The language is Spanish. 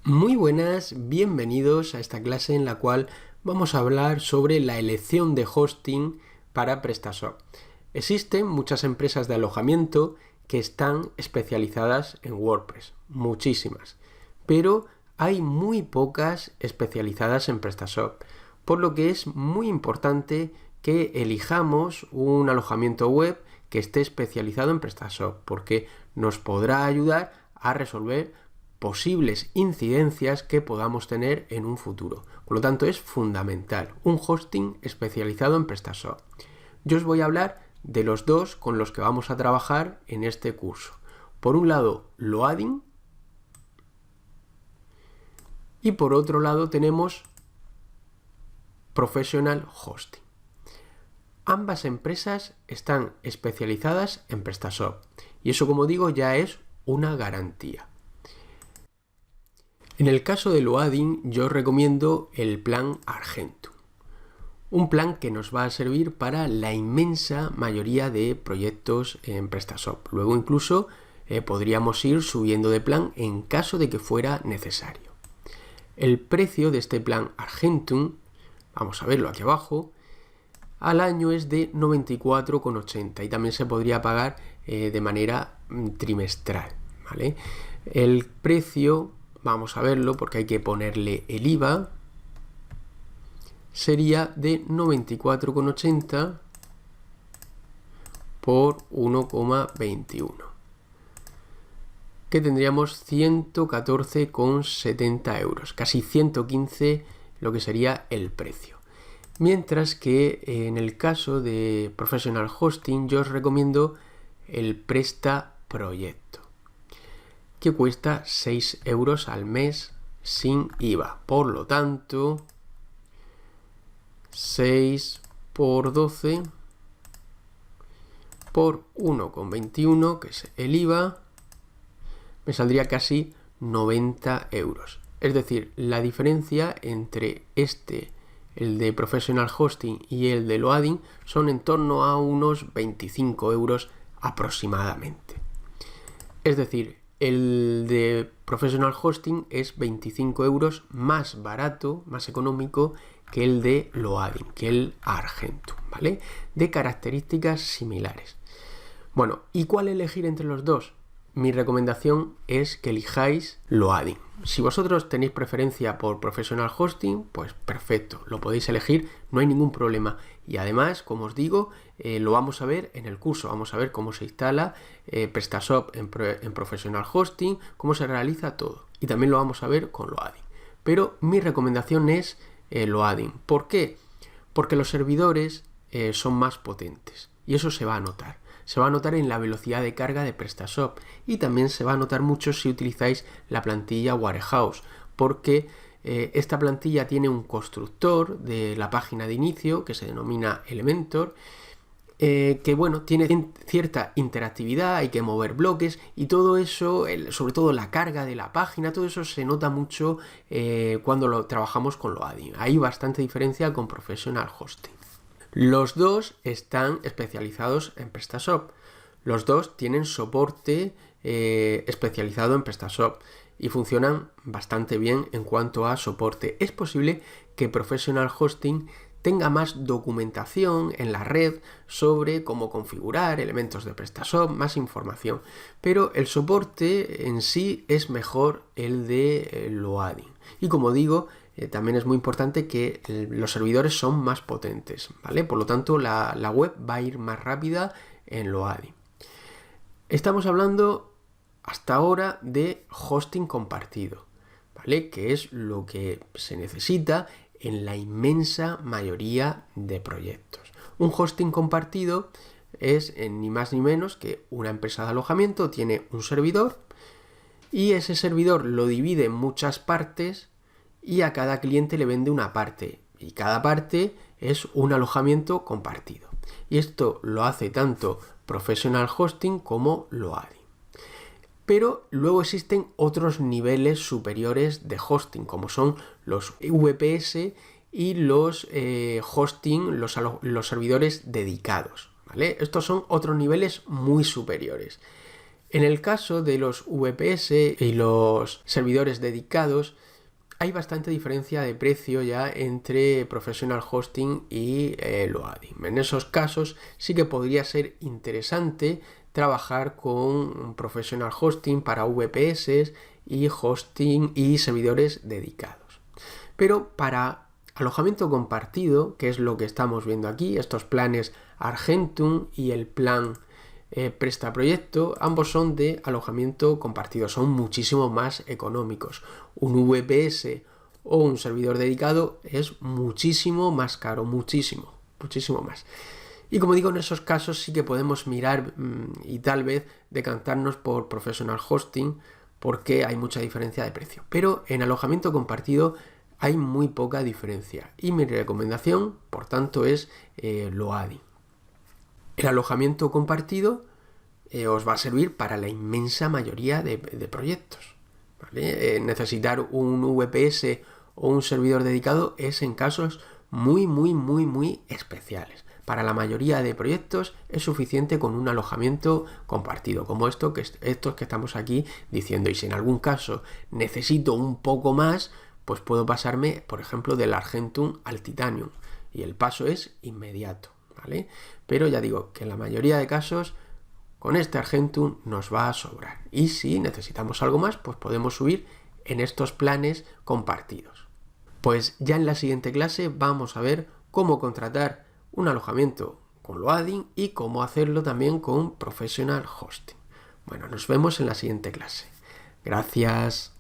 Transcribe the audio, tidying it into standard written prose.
Muy buenas, bienvenidos a esta clase en la cual vamos a hablar sobre la elección de hosting para PrestaShop. Existen muchas empresas de alojamiento que están especializadas en WordPress, muchísimas, pero hay muy pocas especializadas en PrestaShop, por lo que es muy importante que elijamos un alojamiento web que esté especializado en PrestaShop, porque nos podrá ayudar a resolver posibles incidencias que podamos tener en un futuro. Por lo tanto, es fundamental un hosting especializado en PrestaShop. Yo os voy a hablar de los dos con los que vamos a trabajar en este curso. Por un lado, Loading, y por otro lado tenemos Professional Hosting. Ambas empresas están especializadas en PrestaShop y eso, como digo, ya es una garantía. En el caso de Loading, yo os recomiendo el plan Argentum, un plan que nos va a servir para la inmensa mayoría de proyectos en PrestaShop. Luego incluso podríamos ir subiendo de plan en caso de que fuera necesario. El precio de este plan Argentum, vamos a verlo aquí abajo, al año es de 94,80 y también se podría pagar de manera trimestral, ¿vale? El precio, vamos a verlo porque hay que ponerle el IVA, sería de 94,80 por 1,21, que tendríamos 114,70 euros, casi 115 lo que sería el precio. Mientras que en el caso de Professional Hosting yo os recomiendo el Presta Proyecto, que cuesta 6 euros al mes sin IVA. Por lo tanto, 6 por 12 por 1,21, que es el IVA, me saldría casi 90 euros. Es decir, la diferencia entre el de Professional Hosting y el de Loading, son en torno a unos 25 euros aproximadamente. Es decir, el de Professional Hosting es 25 euros más barato, más económico que el de Loading, que el Argentum, ¿vale? De características similares. Bueno, ¿y cuál elegir entre los dos? Mi recomendación es que elijáis Loading. Si vosotros tenéis preferencia por Professional Hosting, pues perfecto, lo podéis elegir, no hay ningún problema. Y además, como os digo, lo vamos a ver en el curso, vamos a ver cómo se instala PrestaShop en Professional Hosting, cómo se realiza todo. Y también lo vamos a ver con Loading. Pero mi recomendación es Loading. ¿Por qué? Porque los servidores son más potentes y eso se va a notar. Se va a notar en la velocidad de carga de PrestaShop y también se va a notar mucho si utilizáis la plantilla Warehouse, porque esta plantilla tiene un constructor de la página de inicio que se denomina Elementor, que bueno, tiene cierta interactividad, hay que mover bloques y todo eso, sobre todo la carga de la página, todo eso se nota mucho cuando lo trabajamos con Loading. Hay bastante diferencia con Professional Hosting. Los dos están especializados en PrestaShop. Los dos tienen soporte especializado en PrestaShop y funcionan bastante bien en cuanto a soporte. Es posible que Professional Hosting tenga más documentación en la red sobre cómo configurar elementos de PrestaShop, más información, pero el soporte en sí es mejor el de Loading. Y como digo, también es muy importante que los servidores son más potentes, ¿vale? Por lo tanto, la web va a ir más rápida en Loading. Estamos hablando hasta ahora de hosting compartido, ¿vale? Que es lo que se necesita en la inmensa mayoría de proyectos. Un hosting compartido es ni más ni menos que una empresa de alojamiento tiene un servidor y ese servidor lo divide en muchas partes y a cada cliente le vende una parte y cada parte es un alojamiento compartido. Y esto lo hace tanto Professional Hosting como Loading. Pero luego existen otros niveles superiores de hosting, como son los VPS y los hosting, los servidores dedicados, ¿vale? Estos son otros niveles muy superiores. En el caso de los VPS y los servidores dedicados, hay bastante diferencia de precio ya entre Professional Hosting y Loading. En esos casos sí que podría ser interesante trabajar con Professional Hosting para VPS y hosting y servidores dedicados. Pero para alojamiento compartido, que es lo que estamos viendo aquí, estos planes Argentum y el plan Presta Proyecto, ambos son de alojamiento compartido, son muchísimo más económicos. Un VPS o un servidor dedicado es muchísimo más caro, muchísimo más. Y como digo, en esos casos sí que podemos mirar y tal vez decantarnos por Professional Hosting porque hay mucha diferencia de precio. Pero en alojamiento compartido hay muy poca diferencia y mi recomendación, por tanto, es Loading. El alojamiento compartido os va a servir para la inmensa mayoría de proyectos, ¿vale? Necesitar un VPS o un servidor dedicado es en casos muy especiales. Para la mayoría de proyectos es suficiente con un alojamiento compartido, como estos que estamos aquí diciendo. Y si en algún caso necesito un poco más, pues puedo pasarme, por ejemplo, del Argentum al Titanium. Y el paso es inmediato, ¿vale? Pero ya digo que en la mayoría de casos con este Argentum nos va a sobrar. Y si necesitamos algo más, pues podemos subir en estos planes compartidos. Pues ya en la siguiente clase vamos a ver cómo contratar un alojamiento con Loading y cómo hacerlo también con Professional Hosting. Bueno, nos vemos en la siguiente clase. Gracias.